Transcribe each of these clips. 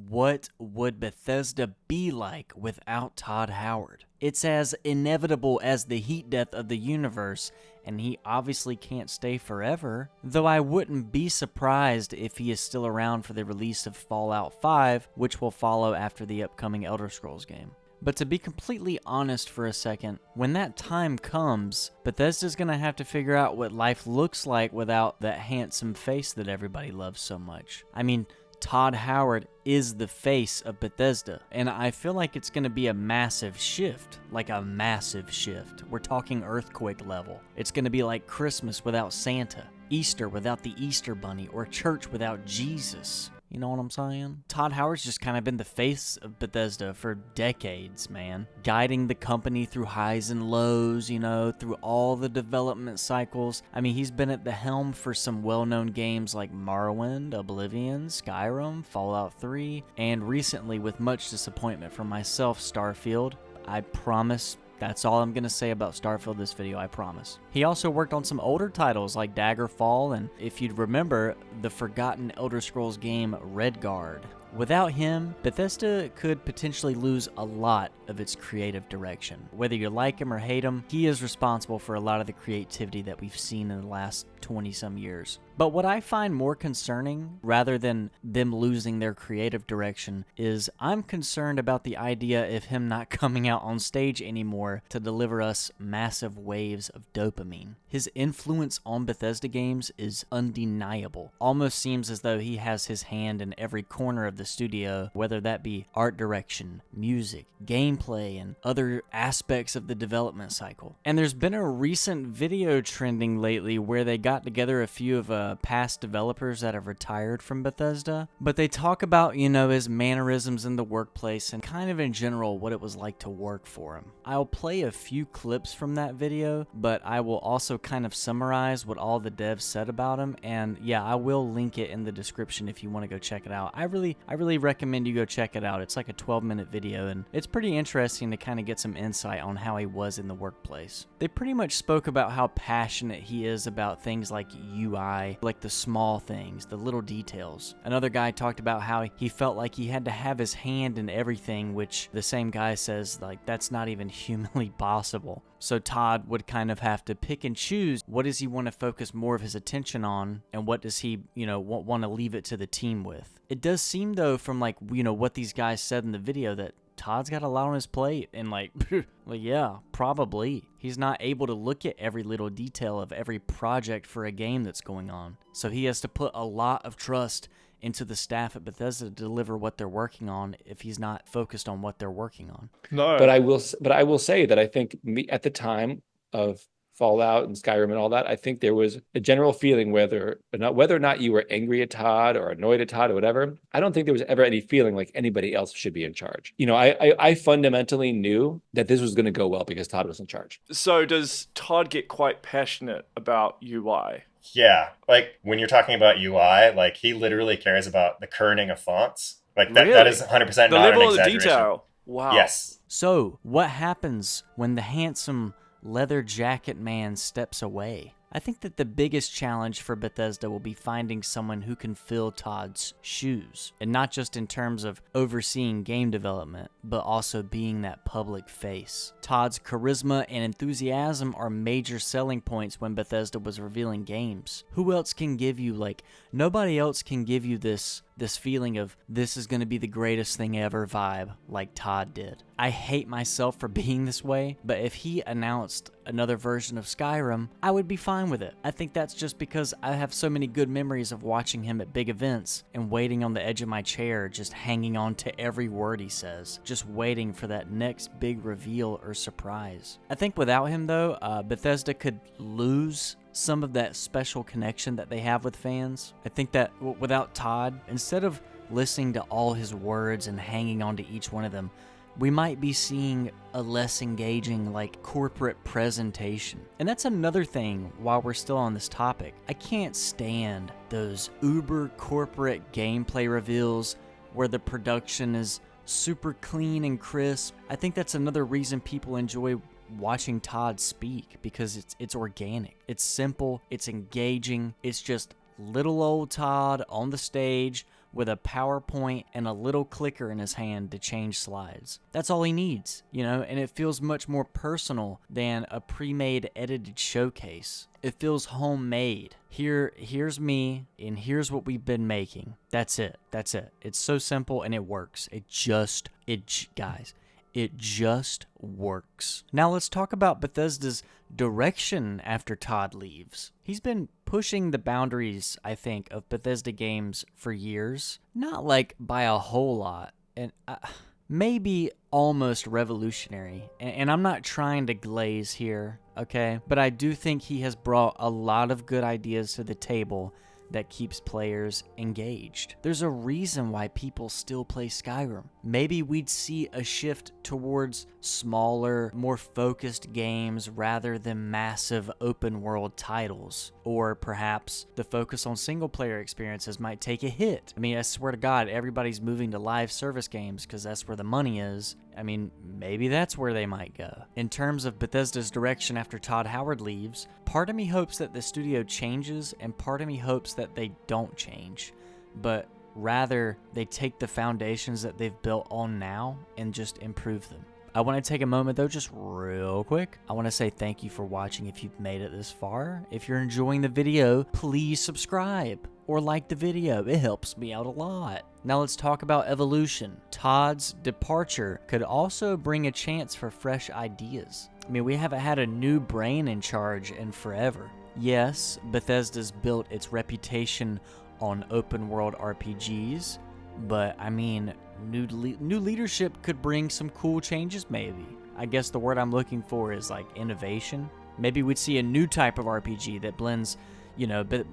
What would Bethesda be like without Todd Howard? It's as inevitable as the heat death of the universe, and he obviously can't stay forever, though I wouldn't be surprised if he is still around for the release of Fallout 5, which will follow after the upcoming Elder Scrolls game. But to be completely honest for a second, when that time comes, Bethesda's gonna have to figure out what life looks like without that handsome face that everybody loves so much. I mean, Todd Howard is the face of Bethesda, and I feel like it's going to be a massive shift, like a massive shift. We're talking earthquake level. It's going to be like Christmas without Santa, Easter without the Easter Bunny, or church without Jesus. You know what I'm saying? Todd Howard's just kind of been the face of Bethesda for decades, man. Guiding the company through highs and lows, through all the development cycles. I mean, he's been at the helm for some well-known games like Morrowind, Oblivion, Skyrim, Fallout 3, and recently, with much disappointment from myself, Starfield. I promise that's all I'm going to say about Starfield this video, I promise. He also worked on some older titles like Daggerfall and, if you'd remember, the forgotten Elder Scrolls game Redguard. Without him, Bethesda could potentially lose a lot of its creative direction. Whether you like him or hate him, he is responsible for a lot of the creativity that we've seen in the last 20-some years. But what I find more concerning, rather than them losing their creative direction, is I'm concerned about the idea of him not coming out on stage anymore to deliver us massive waves of dopamine. His influence on Bethesda games is undeniable. Almost seems as though he has his hand in every corner of the studio, whether that be art direction, music, gameplay, and other aspects of the development cycle. And there's been a recent video trending lately where they got together a few of past developers that have retired from Bethesda, but they talk about, his mannerisms in the workplace and kind of in general what it was like to work for him. I'll play a few clips from that video, but I will also kind of summarize what all the devs said about him, and yeah, I will link it in the description if you want to go check it out. I really recommend you go check it out. It's like a 12-minute video, and it's pretty interesting to kind of get some insight on how he was in the workplace. They pretty much spoke about how passionate he is about things like UI, like the small things, the little details. Another guy talked about how he felt like he had to have his hand in everything, which the same guy says, like, that's not even humanly possible. So Todd would kind of have to pick and choose what does he want to focus more of his attention on and what does he, want to leave it to the team with. It does seem though from what these guys said in the video that Todd's got a lot on his plate and yeah, probably. He's not able to look at every little detail of every project for a game that's going on. So he has to put a lot of trust into the staff at Bethesda to deliver what they're working on if he's not focused on what they're working on. No. But I will say that I think at the time of Fallout and Skyrim and all that, I think there was a general feeling whether or not you were angry at Todd or annoyed at Todd or whatever. I don't think there was ever any feeling like anybody else should be in charge. I fundamentally knew that this was going to go well because Todd was in charge. So does Todd get quite passionate about UI? Yeah, like when you're talking about UI, like he literally cares about the kerning of fonts. Like that is 100% not an exaggeration. The level of detail. Wow. Yes. So, what happens when the handsome leather jacket man steps away? I think that the biggest challenge for Bethesda will be finding someone who can fill Todd's shoes, and not just in terms of overseeing game development, but also being that public face. Todd's charisma and enthusiasm are major selling points when Bethesda was revealing games. Who else can give you, nobody else can give you this feeling of this is going to be the greatest thing ever vibe like Todd did. I hate myself for being this way, but if he announced another version of Skyrim, I would be fine with it. I think that's just because I have so many good memories of watching him at big events and waiting on the edge of my chair, just hanging on to every word he says, just waiting for that next big reveal or surprise. I think without him though, Bethesda could lose some of that special connection that they have with fans. I think that without Todd, instead of listening to all his words and hanging on to each one of them, we might be seeing a less engaging, corporate presentation. And that's another thing while we're still on this topic. I can't stand those uber corporate gameplay reveals where the production is super clean and crisp. I think that's another reason people enjoy watching Todd speak, because it's organic, it's simple, it's engaging, it's just little old Todd on the stage with a PowerPoint and a little clicker in his hand to change slides. That's all he needs, and it feels much more personal than a pre-made edited showcase. It feels homemade. Here's me, and here's what we've been making. That's it. It's so simple, and it works. Guys, it just works. Now let's talk about Bethesda's direction after Todd leaves. He's been pushing the boundaries, I think, of Bethesda games for years. Not like by a whole lot, and maybe almost revolutionary. And I'm not trying to glaze here, okay? But I do think he has brought a lot of good ideas to the table that keeps players engaged. There's a reason why people still play Skyrim. Maybe we'd see a shift towards smaller, more focused games rather than massive open world titles. Or perhaps the focus on single player experiences might take a hit. I mean, I swear to God, everybody's moving to live service games because that's where the money is. I mean, maybe that's where they might go. In terms of Bethesda's direction after Todd Howard leaves, part of me hopes that the studio changes and part of me hopes that they don't change, but rather they take the foundations that they've built on now and just improve them. I want to take a moment though, just real quick. I want to say thank you for watching if you've made it this far. If you're enjoying the video, please subscribe or like the video. It helps me out a lot. Now let's talk about evolution. Todd's departure could also bring a chance for fresh ideas. I mean, we haven't had a new brain in charge in forever. Yes, Bethesda's built its reputation on open world RPGs, but I mean, new leadership could bring some cool changes maybe. I guess the word I'm looking for is like innovation. Maybe we'd see a new type of RPG that blends,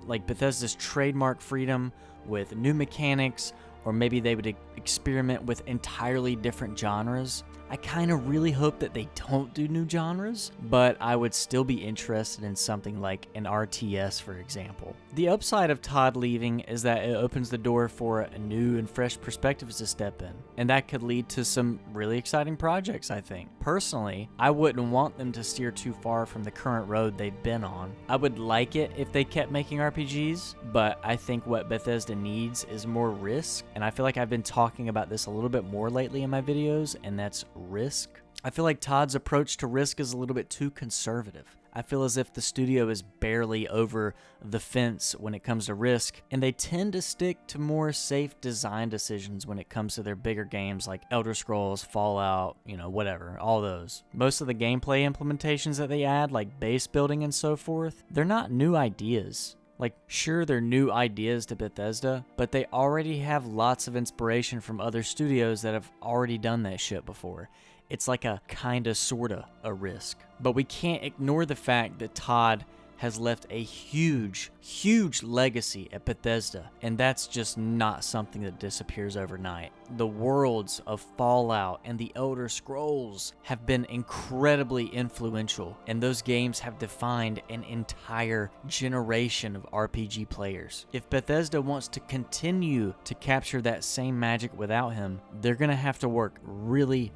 like Bethesda's trademark freedom with new mechanics, or maybe they would experiment with entirely different genres. I kind of really hope that they don't do new genres, but I would still be interested in something like an RTS, for example. The upside of Todd leaving is that it opens the door for new and fresh perspectives to step in, and that could lead to some really exciting projects, I think. Personally, I wouldn't want them to steer too far from the current road they've been on. I would like it if they kept making RPGs, but I think what Bethesda needs is more risk, and I feel like I've been talking about this a little bit more lately in my videos, and that's risk. I feel like Todd's approach to risk is a little bit too conservative. I feel as if the studio is barely over the fence when it comes to risk, and they tend to stick to more safe design decisions when it comes to their bigger games like Elder Scrolls, Fallout, whatever, all those. Most of the gameplay implementations that they add, like base building and so forth, they're not new ideas. Like, sure, they're new ideas to Bethesda, but they already have lots of inspiration from other studios that have already done that shit before. It's like a kinda sorta a risk. But we can't ignore the fact that Todd has left a huge legacy at Bethesda, and that's just not something that disappears overnight. The worlds of Fallout and the Elder Scrolls have been incredibly influential, and those games have defined an entire generation of RPG players. If Bethesda wants to continue to capture that same magic without him, they're gonna have to work really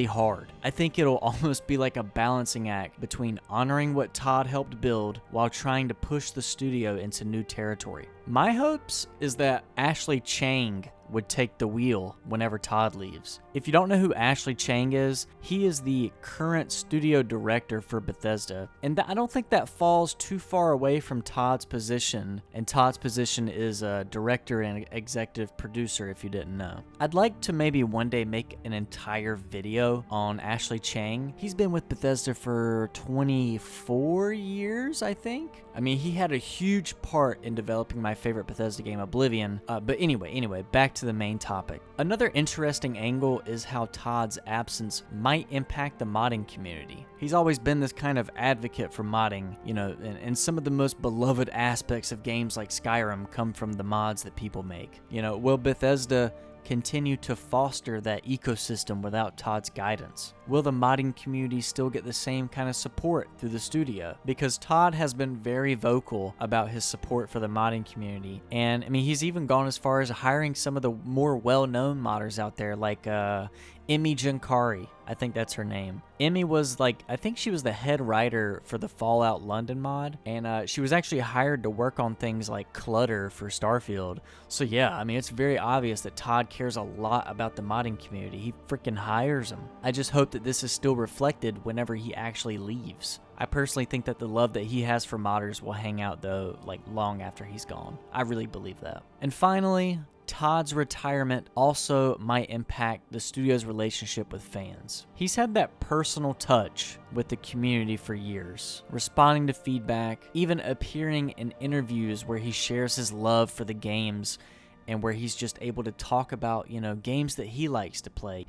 hard. I think it'll almost be like a balancing act between honoring what Todd helped build while trying to push the studio into new territory. My hopes is that Ashley Chang would take the wheel whenever Todd leaves. If you don't know who Ashley Chang is, he is the current studio director for Bethesda, and I don't think that falls too far away from Todd's position, and Todd's position is a director and executive producer, if you didn't know. I'd like to maybe one day make an entire video on Ashley Chang. He's been with Bethesda for 24 years, I think. I mean, he had a huge part in developing my favorite Bethesda game, Oblivion. But anyway, back to the main topic. Another interesting angle is how Todd's absence might impact the modding community. He's always been this kind of advocate for modding, and some of the most beloved aspects of games like Skyrim come from the mods that people make. Will Bethesda continue to foster that ecosystem without Todd's guidance? Will the modding community still get the same kind of support through the studio? Because Todd has been very vocal about his support for the modding community, and I mean, he's even gone as far as hiring some of the more well-known modders out there, like Emmy Jankari. I think that's her name. Emmy was like, I think she was the head writer for the Fallout London mod, and she was actually hired to work on things like clutter for Starfield. So yeah, I mean, it's very obvious that Todd cares a lot about the modding community. He freaking hires them. I just hope that this is still reflected whenever he actually leaves. I personally think that the love that he has for modders will hang out though, like long after he's gone. I really believe that. And finally, Todd's retirement also might impact the studio's relationship with fans. He's had that personal touch with the community for years, responding to feedback, even appearing in interviews where he shares his love for the games and where he's just able to talk about, you know, games that he likes to play.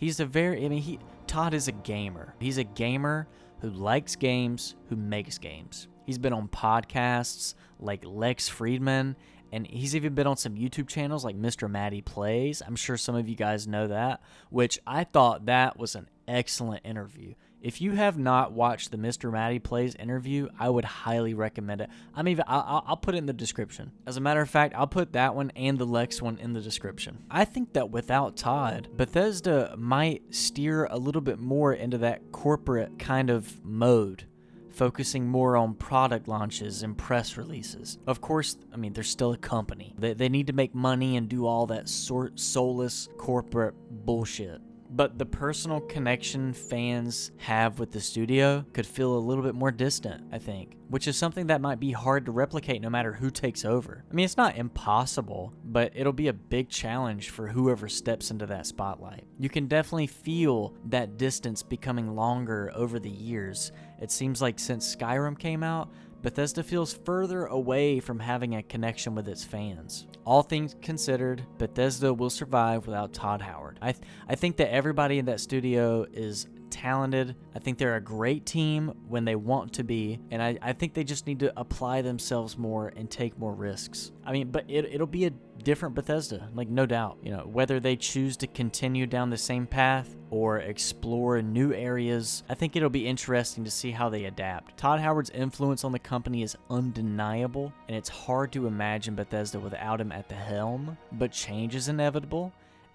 Todd is a gamer. He's a gamer who likes games, who makes games. He's been on podcasts like Lex Friedman, and he's even been on some YouTube channels like Mr. Matty Plays. I'm sure some of you guys know that, which I thought that was an excellent interview. If you have not watched the Mr. Matty Plays interview, I would highly recommend it. I'll put it in the description. As a matter of fact, I'll put that one and the Lex one in the description. I think that without Todd, Bethesda might steer a little bit more into that corporate kind of mode, focusing more on product launches and press releases. Of course, I mean, they're still a company. They need to make money and do all that soulless corporate bullshit. But the personal connection fans have with the studio could feel a little bit more distant, I think, which is something that might be hard to replicate no matter who takes over. I mean, it's not impossible, but it'll be a big challenge for whoever steps into that spotlight. You can definitely feel that distance becoming longer over the years. It seems like since Skyrim came out, Bethesda feels further away from having a connection with its fans. All things considered, Bethesda will survive without Todd Howard. I think that everybody in that studio is talented. I think they're a great team when they want to be, and I think they just need to apply themselves more and take more risks. I mean, but it'll be a different Bethesda, like no doubt. You know, whether they choose to continue down the same path or explore new areas, I think it'll be interesting to see how they adapt. Todd Howard's influence on the company is undeniable, and it's hard to imagine Bethesda without him at the helm, but change is inevitable,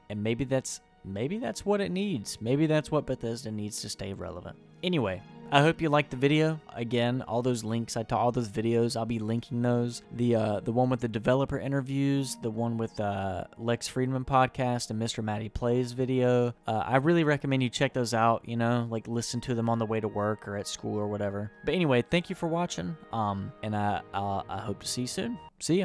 and maybe that's what it needs. Maybe that's what Bethesda needs to stay relevant. Anyway, I hope you liked the video. Again, all those links, all those videos, I'll be linking those. The one with the developer interviews, the one with Lex Friedman podcast, and Mr. Matty Plays video. I really recommend you check those out, you know, like listen to them on the way to work or at school or whatever. But anyway, thank you for watching, and I hope to see you soon. See ya.